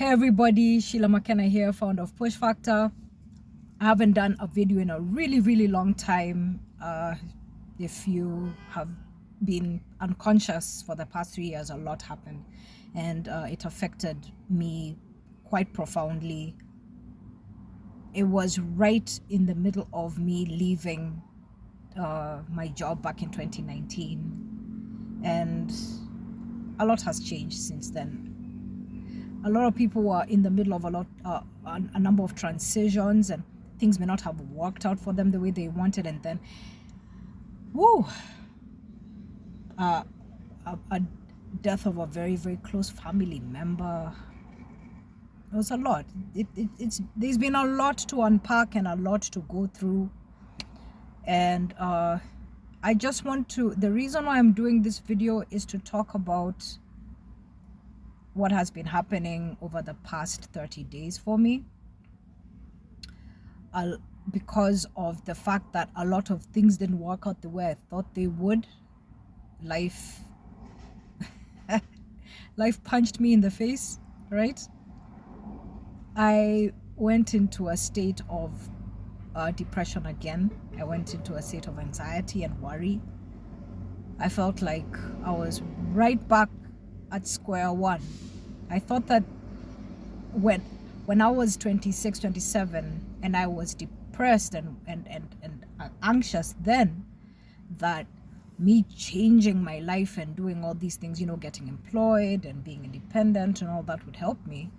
Hey everybody, Sheila McKenna here, founder of Push Factor. I haven't done a video in a really long time. If you have been unconscious for the past 3 years, a lot happened, and it affected me quite profoundly. It was right in the middle of me leaving my job back in 2019, and a lot has changed since then. A lot of people were in the middle of a number of transitions, and things may not have worked out for them the way they wanted, and then a death of a very close family member. It was a lot. There's been a lot to unpack and a lot to go through, and I just want to, the reason why I'm doing this video is to talk about what has been happening over the past 30 days for me, because of the fact that a lot of things didn't work out the way I thought they would. Life punched me in the face, right? I went into a state of depression again. I went into a state of anxiety and worry. I felt like I was right back at square one. I thought that when I was 26, 27 and I was depressed and anxious then, that me changing my life and doing all these things, getting employed and being independent and all that would help me.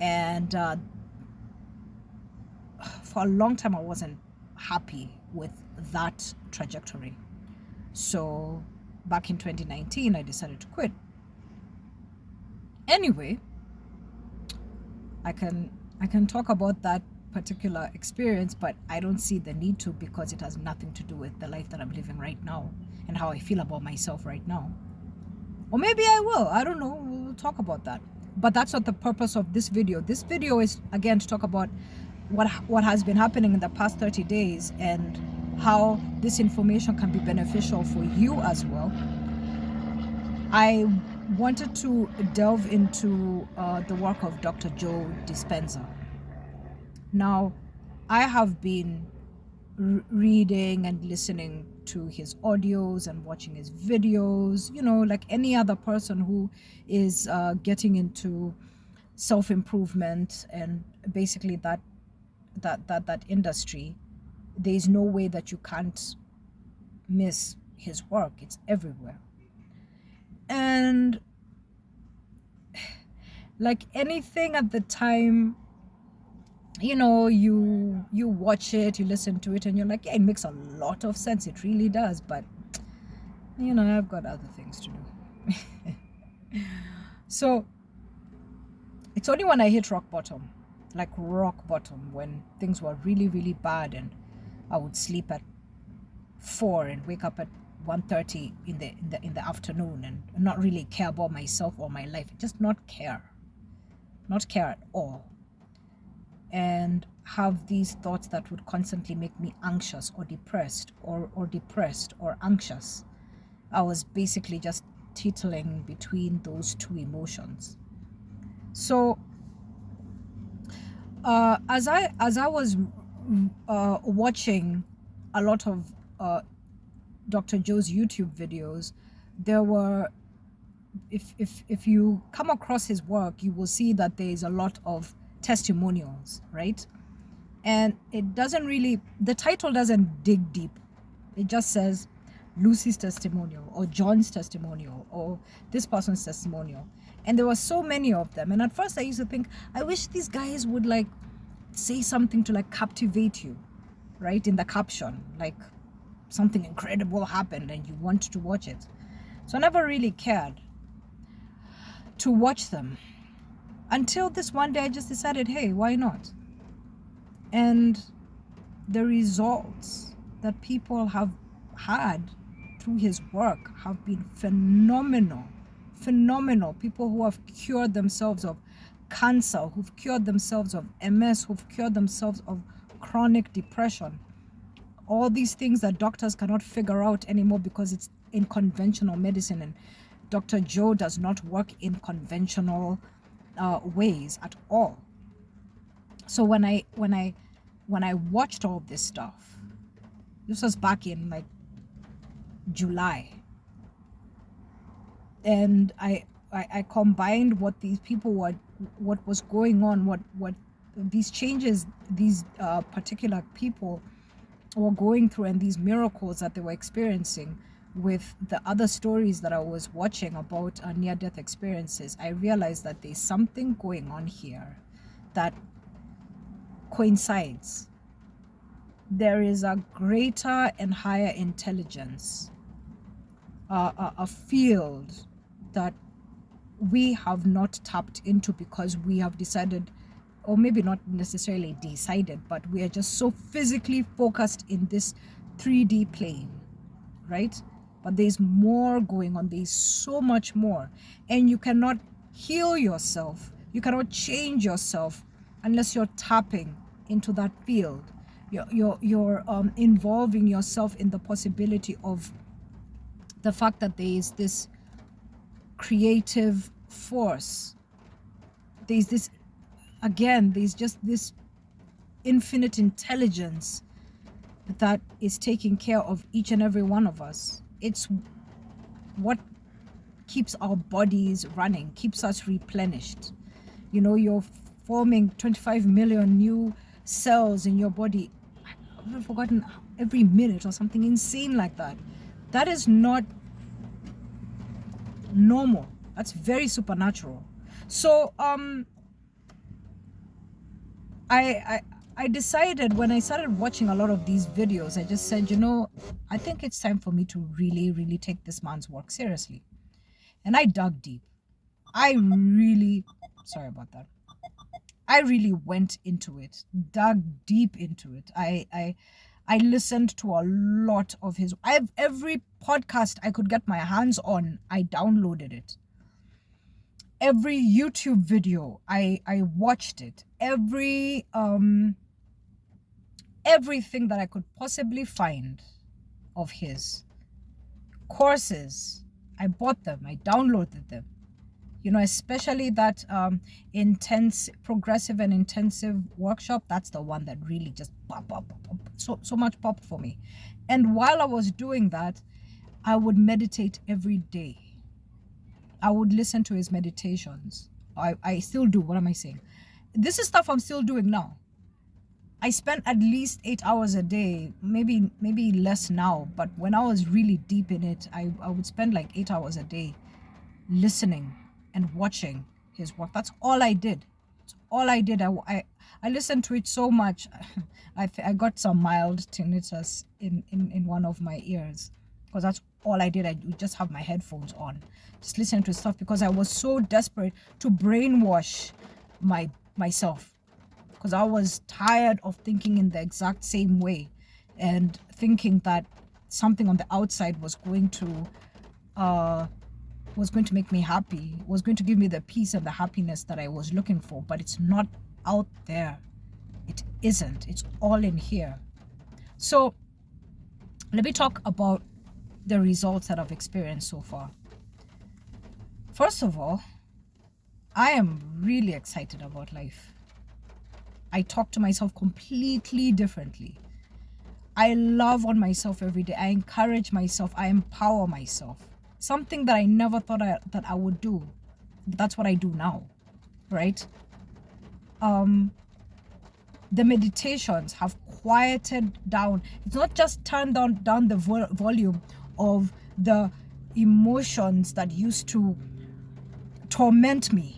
And for a long time I wasn't happy with that trajectory. So back in 2019 I decided to quit. Anyway, I can talk about that particular experience, but I don't see the need to, because it has nothing to do with the life that I'm living right now and how I feel about myself right now. Or maybe I will, I don't know, we'll talk about that. But that's not the purpose of this video. This video is, again, to talk about what has been happening in the past 30 days and how this information can be beneficial for you as well. I wanted to delve into the work of Dr. Joe Dispenza. Now, I have been reading and listening to his audios and watching his videos, like any other person who is getting into self-improvement and basically that industry. There's no way that you can't miss his work. It's everywhere. And like anything at the time, you watch it, you listen to it, and you're like, yeah, it makes a lot of sense. It really does. But I've got other things to do. So it's only when I hit rock bottom, when things were really bad, and I would sleep at 4 and wake up at 1:30 in the afternoon and not really care about myself or my life. Just not care at all, and have these thoughts that would constantly make me anxious or depressed or anxious. I was basically just teetering between those two emotions. So as I was watching a lot of Dr. Joe's YouTube videos, there were, if you come across his work, you will see that there is a lot of testimonials, right? And it doesn't really, the title doesn't dig deep. It just says Lucy's testimonial or John's testimonial or this person's testimonial. And there were so many of them. And at first I used to think, I wish these guys would like say something to like captivate you, right? In the caption, like something incredible happened and you want to watch it. So I never really cared to watch them until this one day I just decided, hey, why not? And the results that people have had through his work have been phenomenal. People who have cured themselves of cancer, who've cured themselves of MS, who've cured themselves of chronic depression. All these things that doctors cannot figure out anymore because it's in conventional medicine, and Dr. Joe does not work in conventional ways at all. So when I watched all this stuff, this was back in like July, and I combined what these people what was going on, what these changes these particular people were going through, and these miracles that they were experiencing, with the other stories that I was watching about near-death experiences. I realized that there's something going on here that coincides. There is a greater and higher intelligence, a field that we have not tapped into because we have decided, or maybe not necessarily decided, but we are just so physically focused in this 3D plane, right? But there's more going on. There's so much more, and you cannot heal yourself, you cannot change yourself unless you're tapping into that field. You're involving yourself in the possibility of the fact that there is this creative force. There's this, again, there's just this infinite intelligence that is taking care of each and every one of us. It's what keeps our bodies running, keeps us replenished. You know, you're forming 25 million new cells in your body, I've forgotten, every minute or something insane like that. That is not normal. That's very supernatural. So I decided, when I started watching a lot of these videos, I just said, you know, I think it's time for me to really take this man's work seriously. And I dug deep. Sorry about that. I really went into it, dug deep into it. I listened to a lot of his. Every podcast I could get my hands on, I downloaded it. Every YouTube video, I watched it. Everything that I could possibly find of his. Courses, I bought them, I downloaded them. You know, especially that progressive and intensive workshop. That's the one that really just pop, so much popped for me. And while I was doing that, I would meditate every day. I would listen to his meditations. I still do. What am I saying? This is stuff I'm still doing now. I spent at least 8 hours a day, maybe less now, but when I was really deep in it, I would spend like 8 hours a day listening and watching his work. That's all I did. That's all I did. I listened to it so much. I got some mild tinnitus in one of my ears, because that's all I did. I would just have my headphones on, just listening to stuff, because I was so desperate to brainwash myself, because I was tired of thinking in the exact same way, and thinking that something on the outside was going to make me happy, was going to give me the peace and the happiness that I was looking for. But it's not out there. It isn't. It's all in here. So let me talk about the results that I've experienced so far. First of all, I am really excited about life. I talk to myself completely differently. I love on myself every day. I encourage myself. I empower myself. Something that I never thought that I would do. That's what I do now, right? The meditations have quieted down. It's not just turned down the volume of the emotions that used to torment me.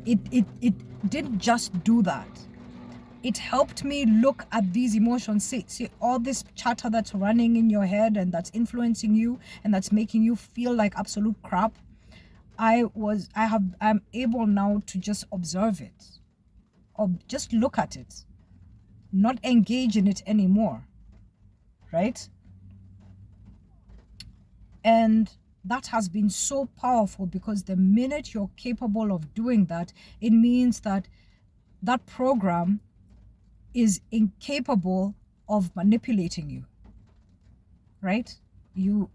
It didn't just do that. It helped me look at these emotions, see all this chatter that's running in your head and that's influencing you and that's making you feel like absolute crap. I'm able now to just observe it, or just look at it, not engage in it anymore, right? And that has been so powerful, because the minute you're capable of doing that, it means that that program is incapable of manipulating you, right? You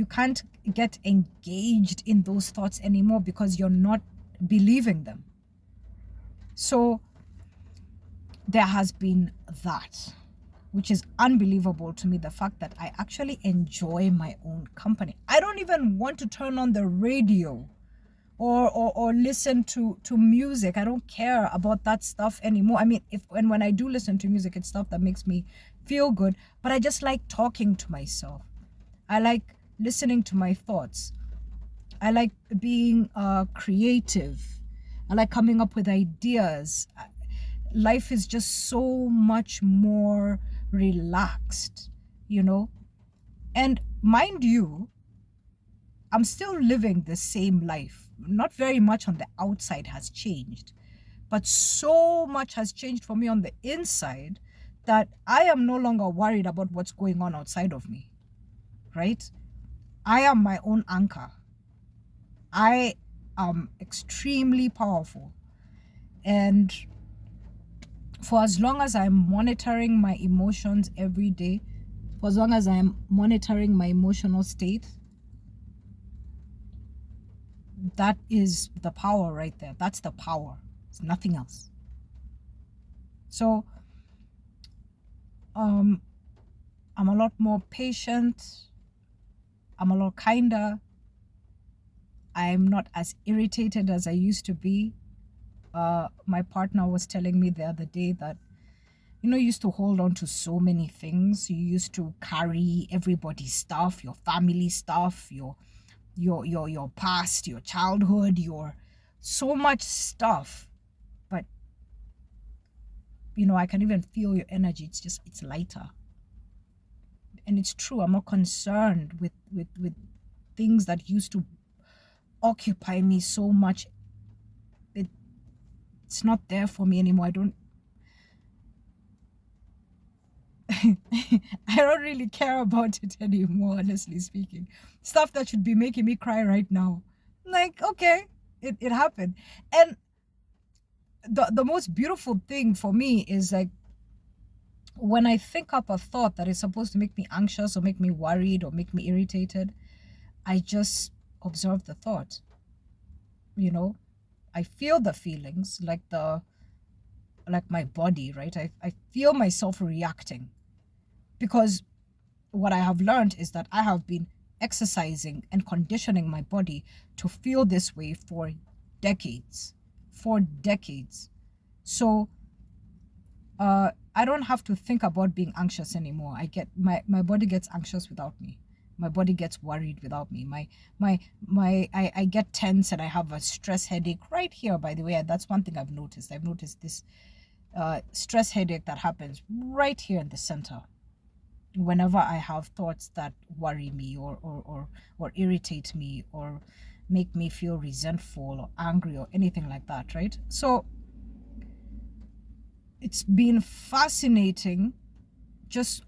can't get engaged in those thoughts anymore, because you're not believing them. So there has been that, which is unbelievable to me, the fact that I actually enjoy my own company. I don't even want to turn on the radio or listen to music. I don't care about that stuff anymore. I mean, when I do listen to music, it's stuff that makes me feel good, but I just like talking to myself. I like listening to my thoughts. I like being creative. I like coming up with ideas. Life is just so much more relaxed, you know? And mind you, I'm still living the same life. Not very much on the outside has changed, but so much has changed for me on the inside that I am no longer worried about what's going on outside of me, right? I am my own anchor. I am extremely powerful. And for as long as I'm monitoring my emotions every day, for as long as I'm monitoring my emotional state, that is the power right there. That's the power. It's nothing else. So I'm a lot more patient. I'm a lot kinder. I'm not as irritated as I used to be. My partner was telling me the other day that, you used to hold on to so many things. You used to carry everybody's stuff, your family stuff, your past, your childhood, your so much stuff. But I can even feel your energy. It's lighter. And it's true. I'm not concerned with things that used to occupy me so much. It's not there for me anymore. I don't really care about it anymore, honestly speaking. Stuff that should be making me cry right now. Like, okay, it happened. And the most beautiful thing for me is, like, when I think up a thought that is supposed to make me anxious or make me worried or make me irritated, I just observe the thought. I feel the feelings, like my body, right? I feel myself reacting, because what I have learned is that I have been exercising and conditioning my body to feel this way for decades. So I don't have to think about being anxious anymore. My body gets anxious without me. My body gets worried without me. I get tense and I have a stress headache right here, by the way. That's one thing I've noticed. I've noticed this stress headache that happens right here in the center whenever I have thoughts that worry me or irritate me or make me feel resentful or angry or anything like that, right? So it's been fascinating just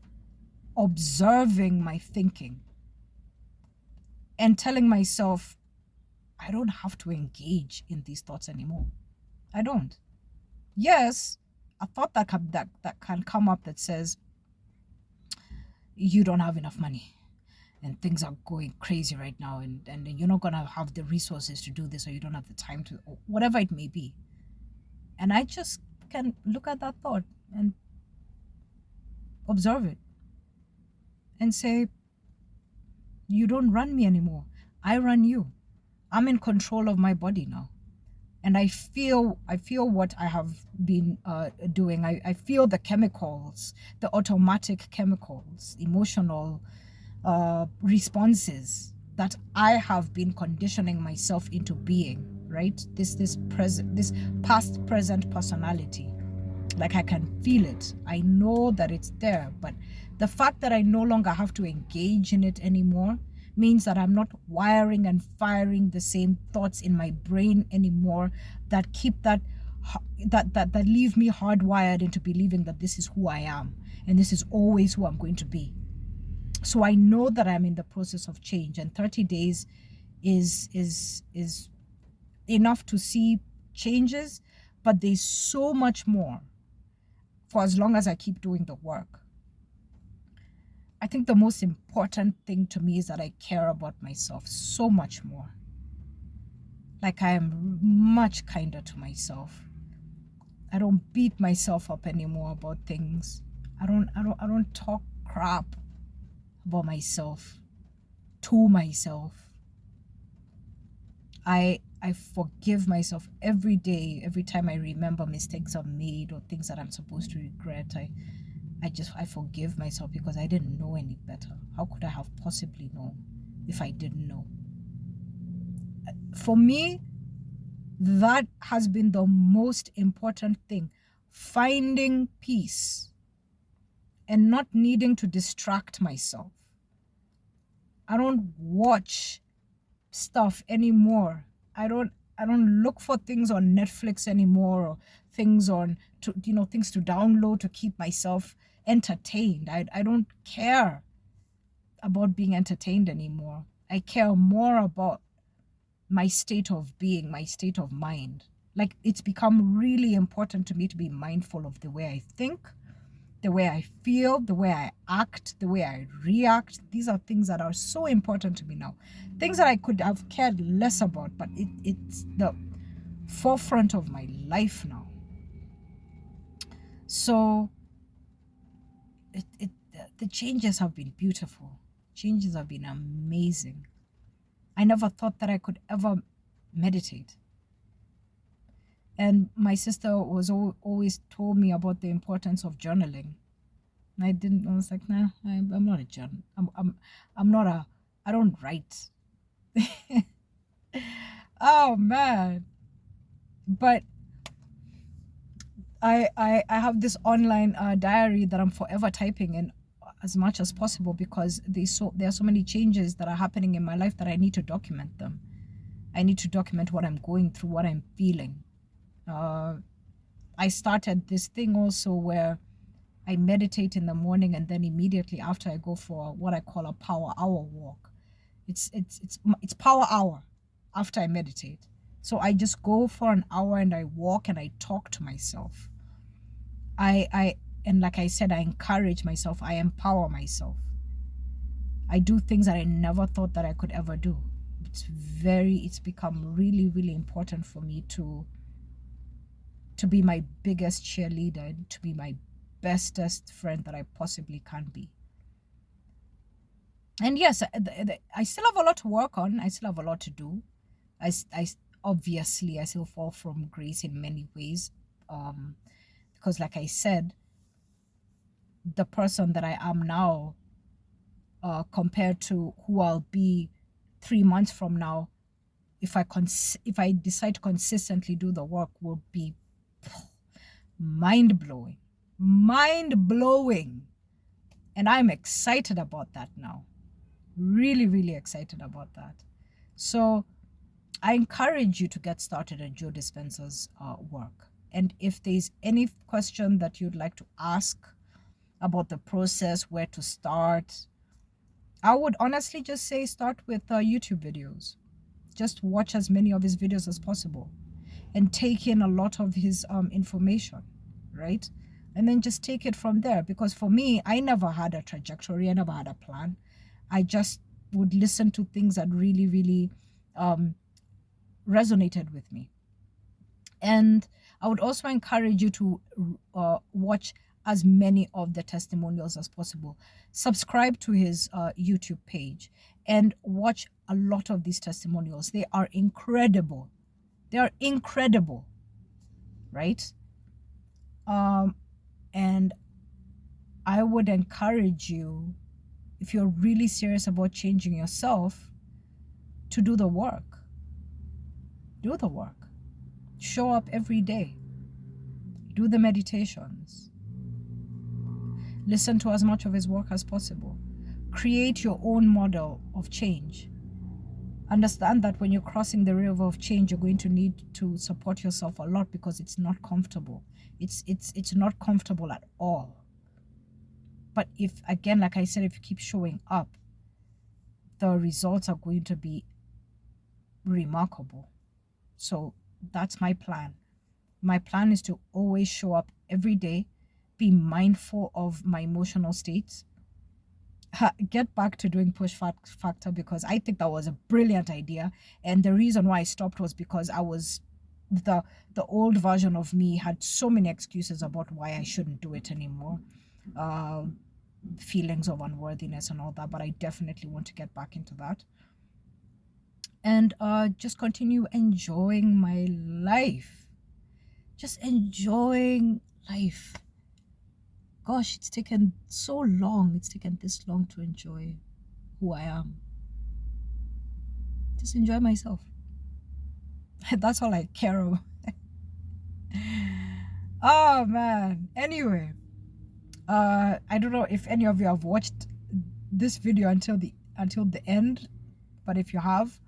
observing my thinking and telling myself, I don't have to engage in these thoughts anymore. I don't. Yes, a thought that can come up that says, you don't have enough money and things are going crazy right now, and you're not going to have the resources to do this, or you don't have the time to, or whatever it may be. And I just can look at that thought and observe it and say, you don't run me anymore. I run you. I'm in control of my body now. And I feel what I have been doing. I feel the chemicals, the automatic chemicals, emotional responses that I have been conditioning myself into being, right? This past present personality. Like, I can feel it. I know that it's there, but the fact that I no longer have to engage in it anymore means that I'm not wiring and firing the same thoughts in my brain anymore that keep that leave me hardwired into believing that this is who I am and this is always who I'm going to be. So I know that I'm in the process of change, and 30 days is enough to see changes, but there's so much more for as long as I keep doing the work. I think the most important thing to me is that I care about myself so much more. Like I am much kinder to myself. I don't beat myself up anymore about things. I don't talk crap about myself to myself. I forgive myself every day, every time I remember mistakes I've made or things that I'm supposed to regret. I forgive myself because I didn't know any better. How could I have possibly known if I didn't know? For me, that has been the most important thing. Finding peace and not needing to distract myself. I don't watch stuff anymore. I don't look for things on Netflix anymore, or things things to download to keep myself entertained. I don't care about being entertained anymore. I care more about my state of being, my state of mind. Like, it's become really important to me to be mindful of the way I think, the way I feel, the way I act, the way I react. These are things that are so important to me now. Things that I could have cared less about, but it's the forefront of my life now. So the changes have been beautiful. Changes have been amazing. I never thought that I could ever meditate. And my sister was always told me about the importance of journaling. And I was like, nah, I'm not a journal. I'm not a, I don't write. Oh man. But I have this online diary that I'm forever typing in as much as possible, because there are so many changes that are happening in my life that I need to document them. I need to document what I'm going through, what I'm feeling. I started this thing also where I meditate in the morning, and then immediately after I go for what I call a power hour walk. It's power hour after I meditate. So I just go for an hour and I walk and I talk to myself. I and like I said, I encourage myself, I empower myself. I do things that I never thought that I could ever do. It's become really, really important for me to be my biggest cheerleader, to be my bestest friend that I possibly can be. And yes, I still have a lot to work on. I still have a lot to do. I obviously I still fall from grace in many ways, because like I said, the person that I am now, compared to who I'll be 3 months from now, if I decide to consistently do the work, will be mind-blowing. Mind-blowing. And I'm excited about that now. Really, really excited about that. So I encourage you to get started on Joe Dispenza's work. And if there's any question that you'd like to ask about the process, where to start, I would honestly just say start with YouTube videos. Just watch as many of his videos as possible and take in a lot of his information, right? And then just take it from there. Because for me, I never had a trajectory. I never had a plan. I just would listen to things that really, really resonated with me. And I would also encourage you to watch as many of the testimonials as possible. Subscribe to his YouTube page and watch a lot of these testimonials. They are incredible. They are incredible, right? And I would encourage you, if you're really serious about changing yourself, to do the work. Do the work. Show up every day. Do the meditations. Listen to as much of his work as possible. Create your own model of change. Understand that when you're crossing the river of change, you're going to need to support yourself a lot, because it's not comfortable. It's not comfortable at all. But if, again, like I said, if you keep showing up, the results are going to be remarkable. So that's my plan. My plan is to always show up every day, be mindful of my emotional states, get back to doing push factor, because I think that was a brilliant idea. And the reason why I stopped was because I was the old version of me had so many excuses about why I shouldn't do it anymore. Feelings of unworthiness and all that, but I definitely want to get back into that and just continue enjoying my life. Just enjoying life. Gosh, it's taken so long. It's taken this long to enjoy who I am. Just enjoy myself. That's all I care about. Oh man. Anyway, I don't know if any of you have watched this video until the end, but if you have,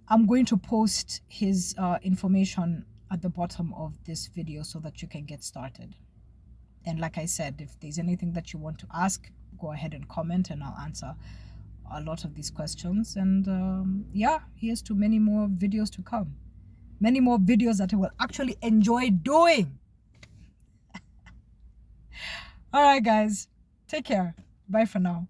I'm going to post his information at the bottom of this video so that you can get started. And like I said, if there's anything that you want to ask, go ahead and comment and I'll answer a lot of these questions. And yeah, here's to many more videos to come. Many more videos that I will actually enjoy doing. All right, guys. Take care. Bye for now.